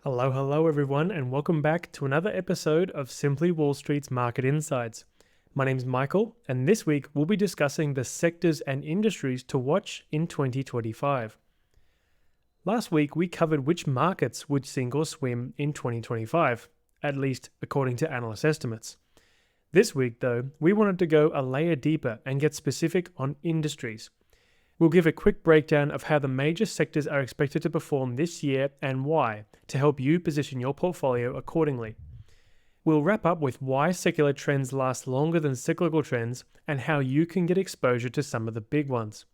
Hello everyone, and welcome back to another episode of Simply Wall Street's Market Insights. My name's Michael, and this week we'll be discussing the sectors and industries to watch in 2025. Last week we covered which markets would sink or swim in 2025, at least according to analyst estimates. This week, though, we wanted to go a layer deeper and get specific on industries. We'll give a quick breakdown of how the major sectors are expected to perform this year and why, to help you position your portfolio accordingly. We'll wrap up with why secular trends last longer than cyclical trends and how you can get exposure to some of the big ones.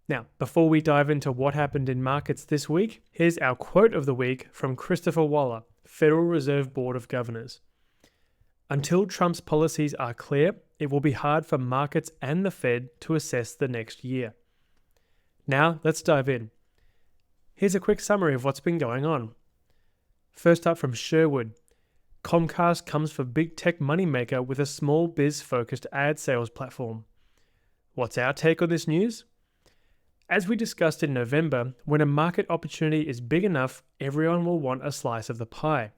Now, before we dive into what happened in markets this week, here's our quote of the week from Christopher Waller, Federal Reserve Board of Governors. Until Trump's policies are clear, it will be hard for markets and the Fed to assess the next year. Now, let's dive in. Here's a quick summary of what's been going on. First up from Sherwood, Comcast comes for big tech moneymaker with a small biz-focused ad sales platform. What's our take on this news? As we discussed in November, when a market opportunity is big enough, everyone will want a slice of the pie.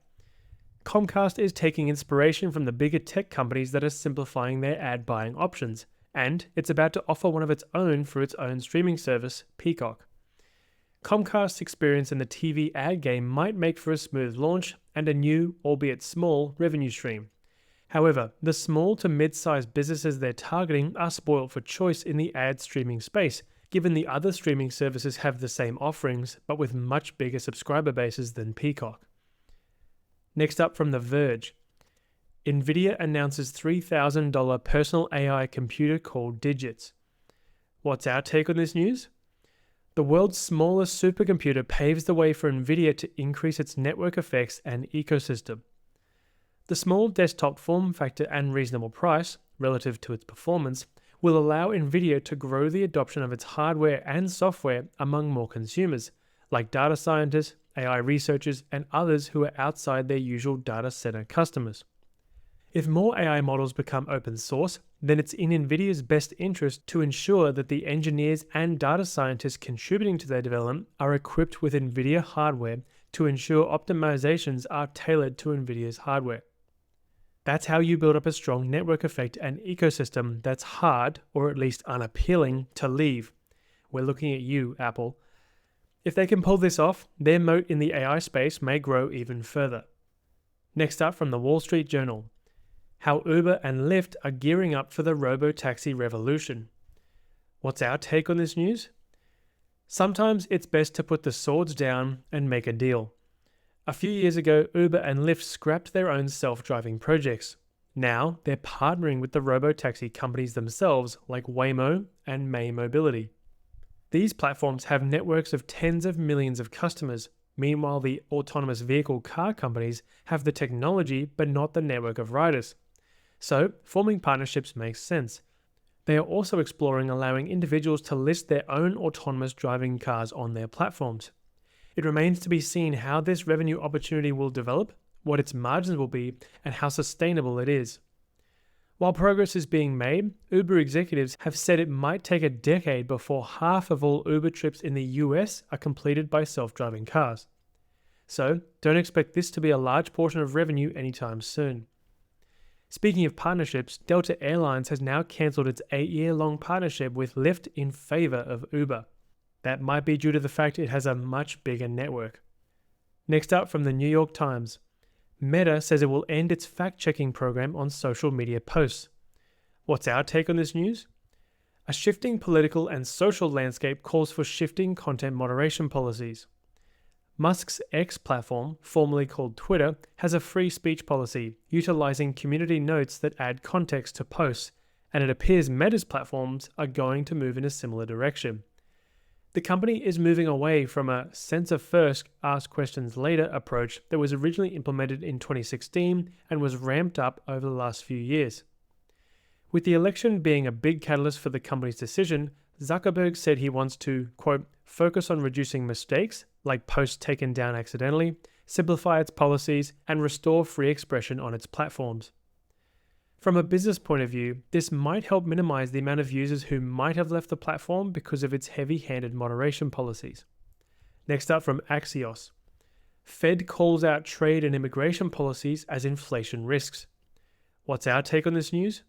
Comcast is taking inspiration from the bigger tech companies that are simplifying their ad buying options, and it's about to offer one of its own for its own streaming service, Peacock. Comcast's experience in the TV ad game might make for a smooth launch and a new, albeit small, revenue stream. However, the small to mid-sized businesses they're targeting are spoiled for choice in the ad streaming space, given the other streaming services have the same offerings but with much bigger subscriber bases than Peacock. Next up from The Verge, NVIDIA announces $3,000 personal AI computer called Digits. What's our take on this news? The world's smallest supercomputer paves the way for NVIDIA to increase its network effects and ecosystem. The small desktop form factor and reasonable price, relative to its performance, will allow NVIDIA to grow the adoption of its hardware and software among more consumers, like data scientists, AI researchers, and others who are outside their usual data center customers. If more AI models become open source, then it's in NVIDIA's best interest to ensure that the engineers and data scientists contributing to their development are equipped with NVIDIA hardware to ensure optimizations are tailored to NVIDIA's hardware. That's how you build up a strong network effect and ecosystem that's hard, or at least unappealing, to leave. We're looking at you, Apple. If they can pull this off, their moat in the AI space may grow even further. Next up from the Wall Street Journal, how Uber and Lyft are gearing up for the robo-taxi revolution. What's our take on this news? Sometimes it's best to put the swords down and make a deal. A few years ago, Uber and Lyft scrapped their own self-driving projects. Now, they're partnering with the robo-taxi companies themselves like Waymo and May Mobility. These platforms have networks of tens of millions of customers. Meanwhile, the autonomous vehicle car companies have the technology but not the network of riders. So, forming partnerships makes sense. They are also exploring allowing individuals to list their own autonomous driving cars on their platforms. It remains to be seen how this revenue opportunity will develop, what its margins will be, and how sustainable it is. While progress is being made, Uber executives have said it might take a decade before half of all Uber trips in the US are completed by self-driving cars. So, don't expect this to be a large portion of revenue anytime soon. Speaking of partnerships, Delta Airlines has now cancelled its 8-year-long partnership with Lyft in favor of Uber. That might be due to the fact it has a much bigger network. Next up from the New York Times, Meta says it will end its fact-checking program on social media posts. What's our take on this news? A shifting political and social landscape calls for shifting content moderation policies. Musk's X platform, formerly called Twitter, has a free speech policy, utilizing community notes that add context to posts, and it appears Meta's platforms are going to move in a similar direction. The company is moving away from a censor first, ask questions later approach that was originally implemented in 2016 and was ramped up over the last few years. With the election being a big catalyst for the company's decision, Zuckerberg said he wants to, quote, focus on reducing mistakes, like posts taken down accidentally, simplify its policies, and restore free expression on its platforms. From a business point of view, this might help minimize the amount of users who might have left the platform because of its heavy-handed moderation policies. Next up from Axios. Fed calls out trade and immigration policies as inflation risks. What's our take on this news?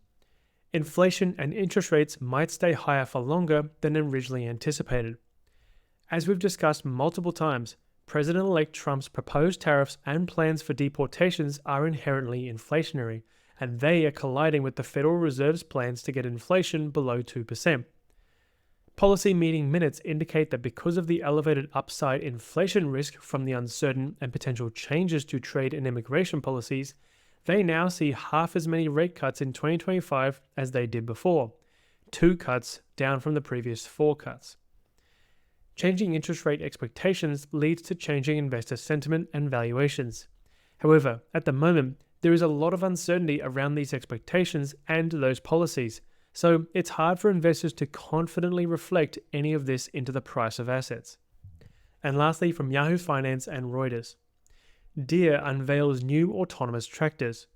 Inflation and interest rates might stay higher for longer than originally anticipated. As we've discussed multiple times, President-elect Trump's proposed tariffs and plans for deportations are inherently inflationary, and they are colliding with the Federal Reserve's plans to get inflation below 2%. Policy meeting minutes indicate that because of the elevated upside inflation risk from the uncertain and potential changes to trade and immigration policies, they now see half as many rate cuts in 2025 as they did before, 2 cuts down from the previous 4 cuts. Changing interest rate expectations leads to changing investor sentiment and valuations. However, at the moment, there is a lot of uncertainty around these expectations and those policies, so it's hard for investors to confidently reflect any of this into the price of assets. And lastly, from Yahoo Finance and Reuters, Deere unveils new autonomous tractors.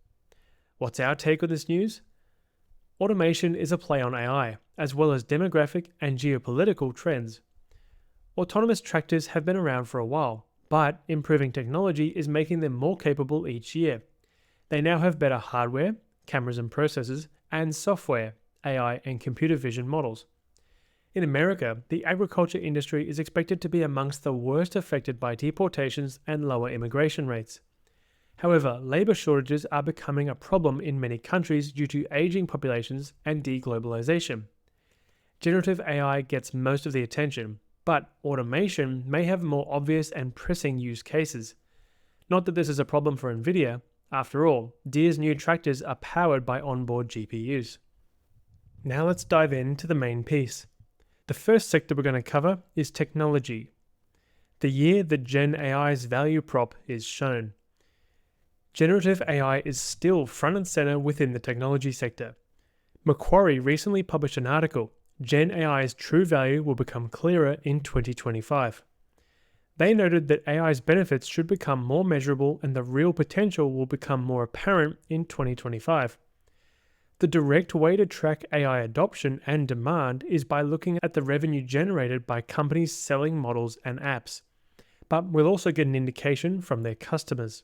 What's our take on this news? Automation is a play on AI, as well as demographic and geopolitical trends. Autonomous tractors have been around for a while, but improving technology is making them more capable each year. They now have better hardware, cameras and processors, and software, AI and computer vision models. In America, the agriculture industry is expected to be amongst the worst affected by deportations and lower immigration rates. However, labor shortages are becoming a problem in many countries due to aging populations and deglobalization. Generative AI gets most of the attention, but automation may have more obvious and pressing use cases. Not that this is a problem for NVIDIA. After all, Deere's new tractors are powered by onboard GPUs. Now let's dive into the main piece. The first sector we're going to cover is technology. The year that Gen AI's value prop is shown. Generative AI is still front and center within the technology sector. Macquarie recently published an article, Gen AI's true value will become clearer in 2025. They noted that AI's benefits should become more measurable and the real potential will become more apparent in 2025. The direct way to track AI adoption and demand is by looking at the revenue generated by companies selling models and apps. But we'll also get an indication from their customers.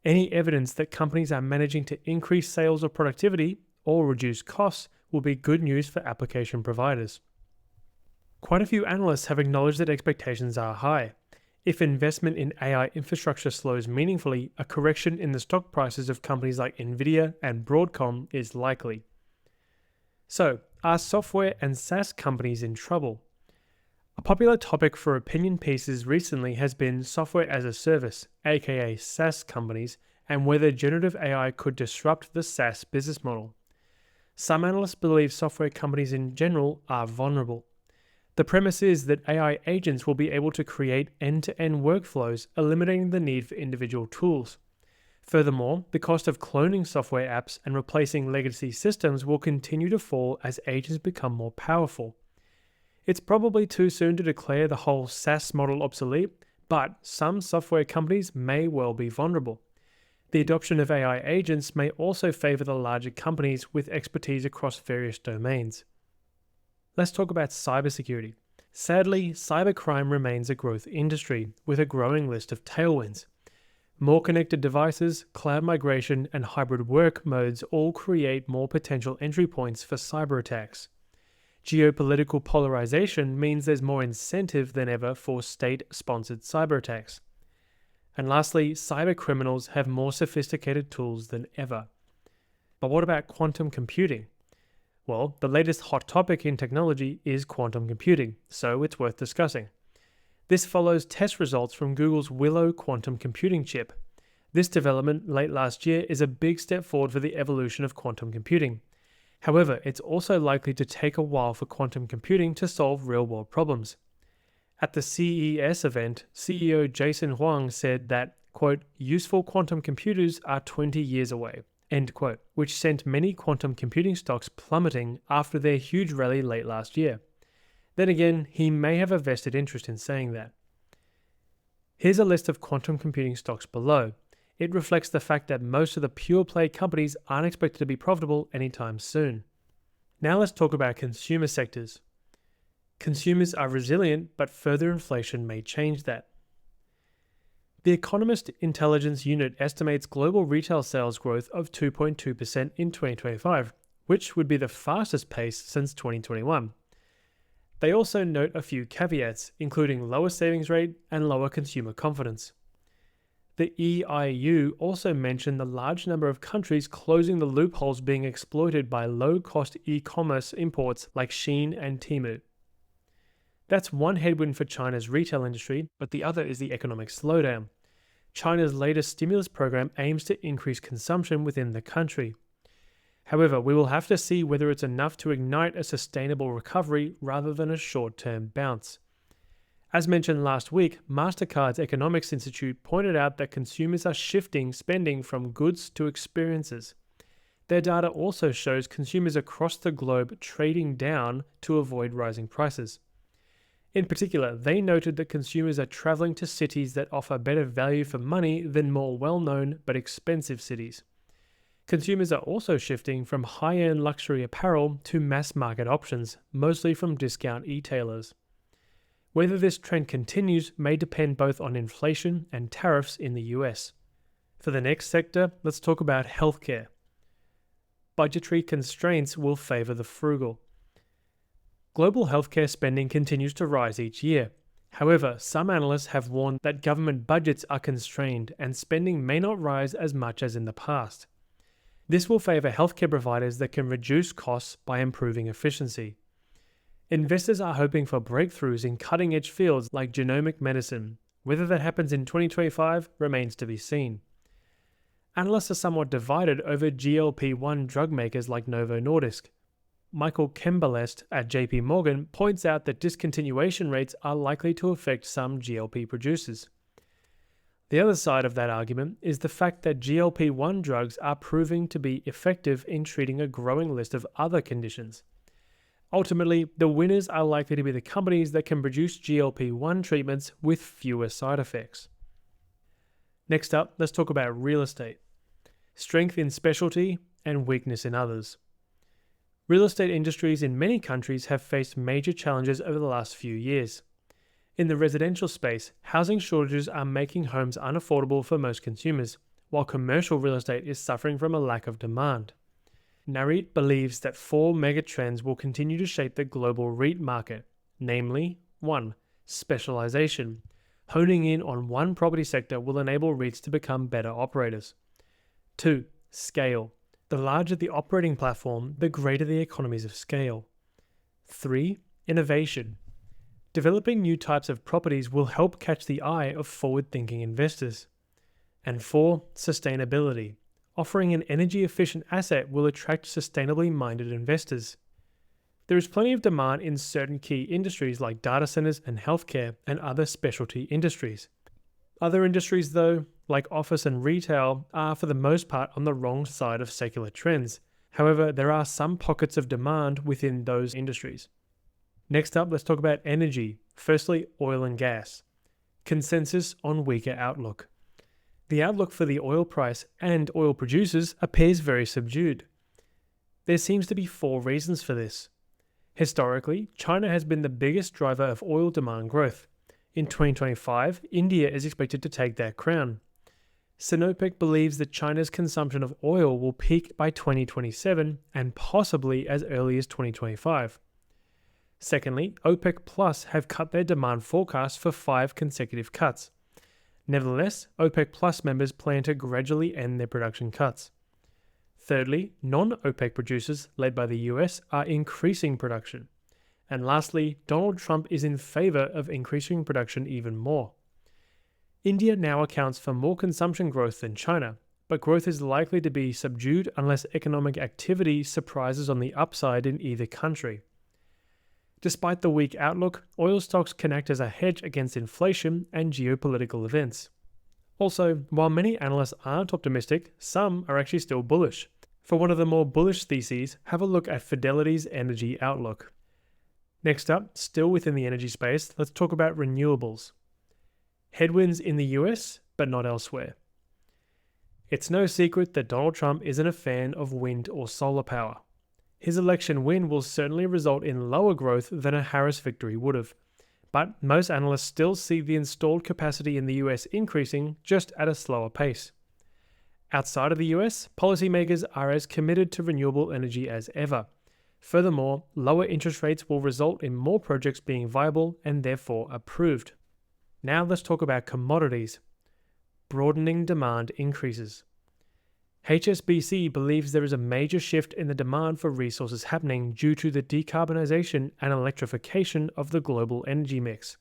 Any evidence that companies are managing to increase sales or productivity or reduce costs will be good news for application providers. Quite a few analysts have acknowledged that expectations are high. If investment in AI infrastructure slows meaningfully, a correction in the stock prices of companies like NVIDIA and Broadcom is likely. So, are software and SaaS companies in trouble? A popular topic for opinion pieces recently has been software as a service, aka SaaS companies, and whether generative AI could disrupt the SaaS business model. Some analysts believe software companies in general are vulnerable. The premise is that AI agents will be able to create end-to-end workflows, eliminating the need for individual tools. Furthermore, the cost of cloning software apps and replacing legacy systems will continue to fall as agents become more powerful. It's probably too soon to declare the whole SaaS model obsolete, but some software companies may well be vulnerable. The adoption of AI agents may also favor the larger companies with expertise across various domains. Let's talk about cybersecurity. Sadly, cybercrime remains a growth industry with a growing list of tailwinds. More connected devices, cloud migration, and hybrid work modes all create more potential entry points for cyber attacks. Geopolitical polarization means there's more incentive than ever for state-sponsored cyber attacks. And lastly, cyber criminals have more sophisticated tools than ever. But what about quantum computing? Well, the latest hot topic in technology is quantum computing, so it's worth discussing. This follows test results from Google's Willow quantum computing chip. This development late last year is a big step forward for the evolution of quantum computing. However, it's also likely to take a while for quantum computing to solve real-world problems. At the CES event, CEO Jason Huang said that, quote, useful quantum computers are 20 years away, end quote, which sent many quantum computing stocks plummeting after their huge rally late last year. Then again, he may have a vested interest in saying that. Here's a list of quantum computing stocks below. It reflects the fact that most of the pure play companies aren't expected to be profitable anytime soon. Now let's talk about consumer sectors. Consumers are resilient, but further inflation may change that. The Economist Intelligence Unit estimates global retail sales growth of 2.2% in 2025, which would be the fastest pace since 2021. They also note a few caveats, including lower savings rate and lower consumer confidence. The EIU also mentioned the large number of countries closing the loopholes being exploited by low-cost e-commerce imports like Shein and Temu. That's one headwind for China's retail industry, but the other is the economic slowdown. China's latest stimulus program aims to increase consumption within the country. However, we will have to see whether it's enough to ignite a sustainable recovery rather than a short-term bounce. As mentioned last week, MasterCard's Economics Institute pointed out that consumers are shifting spending from goods to experiences. Their data also shows consumers across the globe trading down to avoid rising prices. In particular, they noted that consumers are traveling to cities that offer better value for money than more well-known but expensive cities. Consumers are also shifting from high-end luxury apparel to mass-market options, mostly from discount e-tailers. Whether this trend continues may depend both on inflation and tariffs in the US. For the next sector, let's talk about healthcare. Budgetary constraints will favor the frugal. Global healthcare spending continues to rise each year. However, some analysts have warned that government budgets are constrained and spending may not rise as much as in the past. This will favor healthcare providers that can reduce costs by improving efficiency. Investors are hoping for breakthroughs in cutting-edge fields like genomic medicine. Whether that happens in 2025 remains to be seen. Analysts are somewhat divided over GLP-1 drug makers like Novo Nordisk. Michael Kembalest at JP Morgan points out that discontinuation rates are likely to affect some GLP producers. The other side of that argument is the fact that GLP-1 drugs are proving to be effective in treating a growing list of other conditions. Ultimately, the winners are likely to be the companies that can produce GLP-1 treatments with fewer side effects. Next up, let's talk about real estate. Strength in specialty and weakness in others. Real estate industries in many countries have faced major challenges over the last few years. In the residential space, housing shortages are making homes unaffordable for most consumers, while commercial real estate is suffering from a lack of demand. Narit believes that 4 megatrends will continue to shape the global REIT market, namely 1. Specialization. Honing in on one property sector will enable REITs to become better operators. 2. Scale. The larger the operating platform, the greater the economies of scale. 3. Innovation. Developing new types of properties will help catch the eye of forward-thinking investors. And 4. Sustainability. Offering an energy-efficient asset will attract sustainably minded investors. There is plenty of demand in certain key industries like data centers and healthcare and other specialty industries. Other industries, though, like office and retail, are for the most part on the wrong side of secular trends. However, there are some pockets of demand within those industries. Next up, let's talk about energy. Firstly, oil and gas. Consensus on weaker outlook. The outlook for the oil price and oil producers appears very subdued. There seems to be 4 reasons for this. Historically, China has been the biggest driver of oil demand growth. In 2025, India is expected to take that crown. Sinopec believes that China's consumption of oil will peak by 2027 and possibly as early as 2025. Secondly, OPEC Plus have cut their demand forecast for 5 consecutive cuts. Nevertheless, OPEC Plus members plan to gradually end their production cuts. Thirdly, non-OPEC producers, led by the US, are increasing production. And lastly, Donald Trump is in favor of increasing production even more. India now accounts for more consumption growth than China, but growth is likely to be subdued unless economic activity surprises on the upside in either country. Despite the weak outlook, oil stocks can act as a hedge against inflation and geopolitical events. Also, while many analysts aren't optimistic, some are actually still bullish. For one of the more bullish theses, have a look at Fidelity's energy outlook. Next up, still within the energy space, let's talk about renewables. Headwinds in the US, but not elsewhere. It's no secret that Donald Trump isn't a fan of wind or solar power. His election win will certainly result in lower growth than a Harris victory would have. but most analysts still see the installed capacity in the US increasing, just at a slower pace. Outside of the US, policymakers are as committed to renewable energy as ever. Furthermore, lower interest rates will result in more projects being viable and therefore approved. Now let's talk about commodities. Broadening demand increases. HSBC believes there is a major shift in the demand for resources happening due to the decarbonization and electrification of the global energy mix.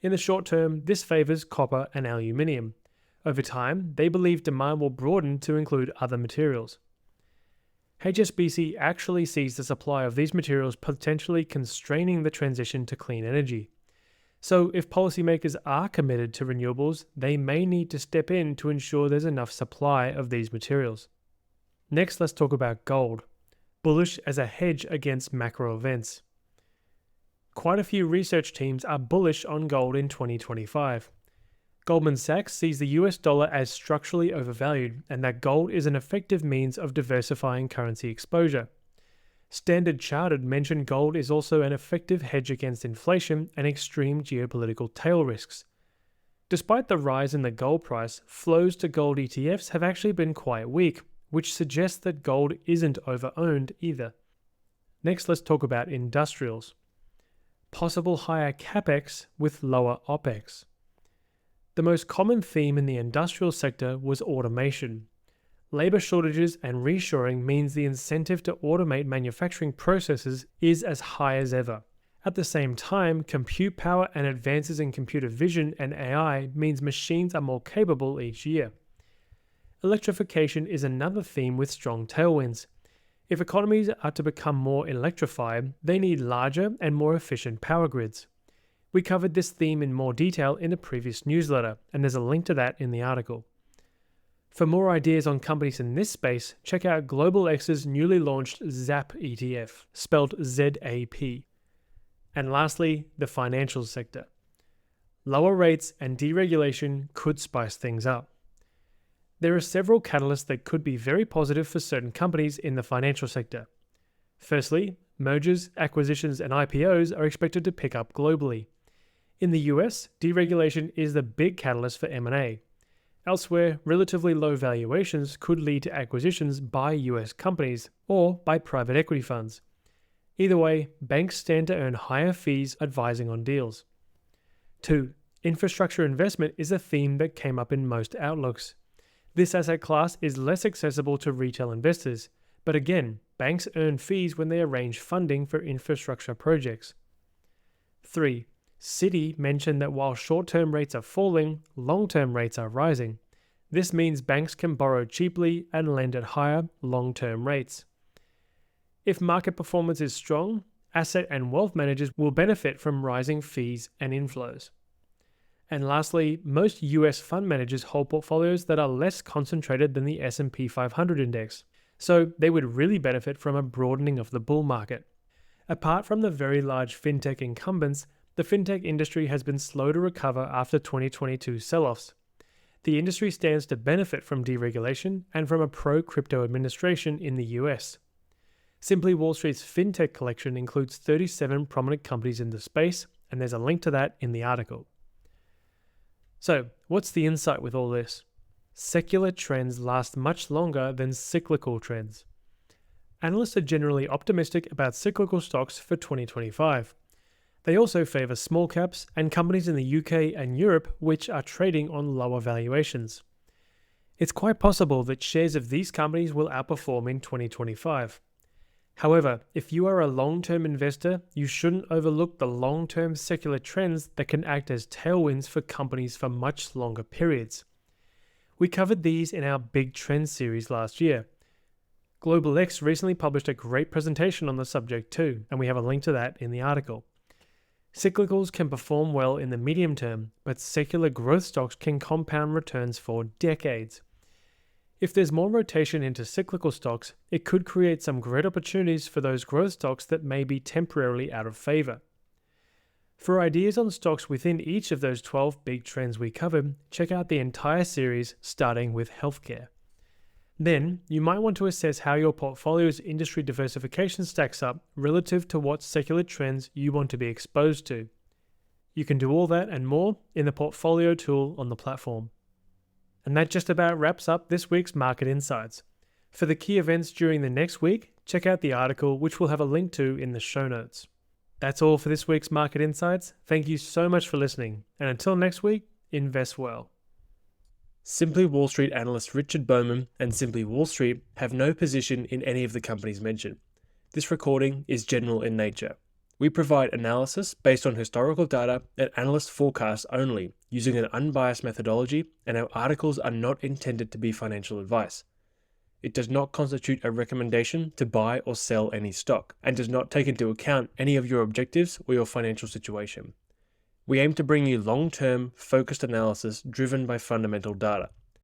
In the short term, this favors copper and aluminium. Over time, they believe demand will broaden to include other materials. HSBC actually sees the supply of these materials potentially constraining the transition to clean energy. So if policymakers are committed to renewables, they may need to step in to ensure there's enough supply of these materials. Next, let's talk about gold. Bullish as a hedge against macro events. Quite a few research teams are bullish on gold in 2025. Goldman Sachs sees the US dollar as structurally overvalued and that gold is an effective means of diversifying currency exposure. Standard Chartered mentioned gold is also an effective hedge against inflation and extreme geopolitical tail risks. Despite the rise in the gold price, flows to gold ETFs have actually been quite weak, which suggests that gold isn't over-owned either. Next, let's talk about industrials. Possible higher capex with lower opex. The most common theme in the industrial sector was automation. Labor shortages and reshoring means the incentive to automate manufacturing processes is as high as ever. At the same time, compute power and advances in computer vision and AI means machines are more capable each year. Electrification is another theme with strong tailwinds. If economies are to become more electrified, they need larger and more efficient power grids. We covered this theme in more detail in a previous newsletter, and there's a link to that in the article. For more ideas on companies in this space, check out Global X's newly launched ZAP ETF, spelled ZAP. And lastly, the financial sector. Lower rates and deregulation could spice things up. There are several catalysts that could be very positive for certain companies in the financial sector. Firstly, mergers, acquisitions, and IPOs are expected to pick up globally. In the US, deregulation is the big catalyst for M&A. Elsewhere, relatively low valuations could lead to acquisitions by US companies or by private equity funds. Either way, banks stand to earn higher fees advising on deals. 2. Infrastructure investment is a theme that came up in most outlooks. This asset class is less accessible to retail investors, but again, banks earn fees when they arrange funding for infrastructure projects. 3. Citi mentioned that while short-term rates are falling, long-term rates are rising. This means banks can borrow cheaply and lend at higher long-term rates. If market performance is strong, asset and wealth managers will benefit from rising fees and inflows. And lastly, most US fund managers hold portfolios that are less concentrated than the S&P 500 index, so they would really benefit from a broadening of the bull market. Apart from the very large fintech incumbents, the fintech industry has been slow to recover after 2022 sell-offs. The industry stands to benefit from deregulation and from a pro-crypto administration in the US. Simply Wall Street's fintech collection includes 37 prominent companies in the space, and there's a link to that in the article. So, what's the insight with all this? Secular trends last much longer than cyclical trends. Analysts are generally optimistic about cyclical stocks for 2025. They also favor small caps and companies in the UK and Europe which are trading on lower valuations. It's quite possible that shares of these companies will outperform in 2025. However, if you are a long-term investor, you shouldn't overlook the long-term secular trends that can act as tailwinds for companies for much longer periods. We covered these in our Big Trends series last year. Global X recently published a great presentation on the subject too, and we have a link to that in the article. Cyclicals can perform well in the medium term, but secular growth stocks can compound returns for decades. If there's more rotation into cyclical stocks, it could create some great opportunities for those growth stocks that may be temporarily out of favor. For ideas on stocks within each of those 12 big trends we covered, check out the entire series starting with healthcare. Then, you might want to assess how your portfolio's industry diversification stacks up relative to what secular trends you want to be exposed to. You can do all that and more in the portfolio tool on the platform. And that just about wraps up this week's Market Insights. For the key events during the next week, check out the article, which we'll have a link to in the show notes. That's all for this week's Market Insights. Thank you so much for listening. And until next week, invest well. Simply Wall Street analyst Richard Bowman and Simply Wall Street have no position in any of the companies mentioned. This recording is general in nature. We provide analysis based on historical data and analyst forecasts only, using an unbiased methodology, and our articles are not intended to be financial advice. It does not constitute a recommendation to buy or sell any stock, and does not take into account any of your objectives or your financial situation. We aim to bring you long-term, focused analysis driven by fundamental data.